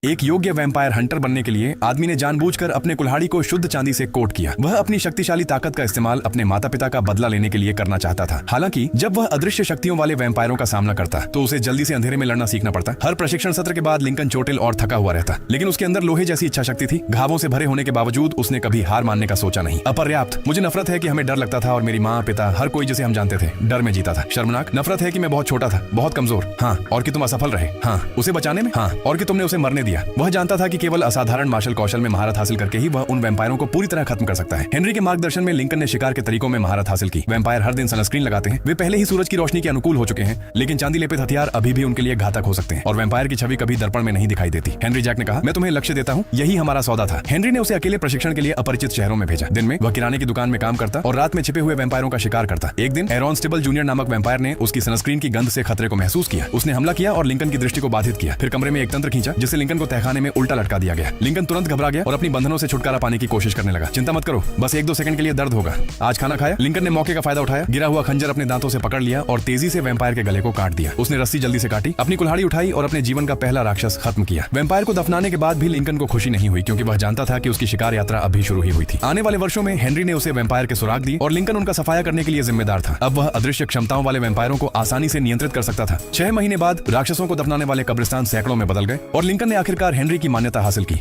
एक योग्य vampire Hunter बनने के लिए आदमी ने जानबूझकर अपने कुल्हाड़ी को शुद्ध चांदी से कोट किया। वह अपनी शक्तिशाली ताकत का इस्तेमाल अपने माता पिता का बदला लेने के लिए करना चाहता था। हालांकि जब वह अदृश्य शक्तियों वाले वैम्पायरों का सामना करता तो उसे जल्दी से अंधेरे में लड़ना सीखना पड़ता। हर प्रशिक्षण सत्र के बाद लिंकन चोटिल और थका हुआ रहता, लेकिन उसके अंदर लोहे जैसी इच्छा शक्ति थी। घावों से भरे होने के बावजूद उसने कभी हार मानने का सोचा नहीं। अपर्याप्त, मुझे नफरत है कि हमें डर लगता था और मेरी माँ पिता हर कोई जिसे हम जानते थे डर में जीता था। शर्मनाक, नफरत है कि मैं बहुत छोटा था, बहुत कमजोर, हाँ, और कि तुम असफल रहे, हाँ, उसे बचाने में, हाँ, और कि तुमने उसे मरने दिया। वह जानता था कि केवल असाधारण मार्शल कौशल में महारत हासिल करके ही वह उन वैम्पायरों को पूरी तरह खत्म कर सकता है। हेनरी के मार्गदर्शन में लिंकन ने शिकार के तरीकों में महारत हासिल की। वैम्पायर हर दिन सनस्क्रीन लगाते हैं, वे पहले ही सूरज की रोशनी के अनुकूल हो चुके हैं, लेकिन चांदी लेपित हथियार अभी भी उनके लिए घातक हो सकते हैं और वैम्पायर की छवि कभी दर्पण में नहीं दिखाई देती। हेनरी जैक ने कहा, मैं तुम्हें लक्ष्य देता हूँ, यही हमारा सौदा था। हेनरी ने उसे अकेले प्रशिक्षण के लिए अपरिचित शहरों में भेजा। दिन में वह किराने की दुकान में काम करता और रात में छिपे हुए वैम्पायरों का शिकार करता। एक दिन एरॉन स्टिबल जूनियर नामक वैम्पायर ने उसकी सनस्क्रीन की गंध से खतरे को महसूस किया। उसने हमला किया और लिंकन की दृष्टि को बाधित किया। फिर कमरे में एक तंत्र खींचा जिससे लिंकन को तहखाने में उल्टा लटका दिया गया। लिंकन तुरंत घबरा गया और अपनी बंधनों से छुटकारा पाने की कोशिश करने लगा। चिंता मत करो, बस 1-2 सेकंड के लिए दर्द होगा। आज खाना खाया? लिंकन ने मौके का फायदा उठाया, गिरा हुआ खंजर अपने दांतों से पकड़ लिया और तेजी से वैम्पायर के गले को काट दिया। उसने रस्सी जल्दी से काटी, अपनी कुल्हाड़ी उठाई और अपने जीवन का पहला राक्षस खत्म किया। वैम्पायर को दफनाने के बाद भी लिंकन को खुशी नहीं हुई, क्योंकि वह जानता था कि उसकी शिकार यात्रा अभी शुरू ही हुई थी। आने वाले वर्षों में हेनरी ने उसे वैम्पायर के सुराग दी और लिंकन उनका सफाया करने के लिए जिम्मेदार था। अब वह अदृश्य क्षमताओं वाले वैम्पायरों को आसानी से नियंत्रित कर सकता था। 6 महीने बाद राक्षसों को दफनाने वाले कब्रिस्तान सैकड़ों में बदल गए और लिंकन ने आखिरकार हेनरी की मान्यता हासिल की।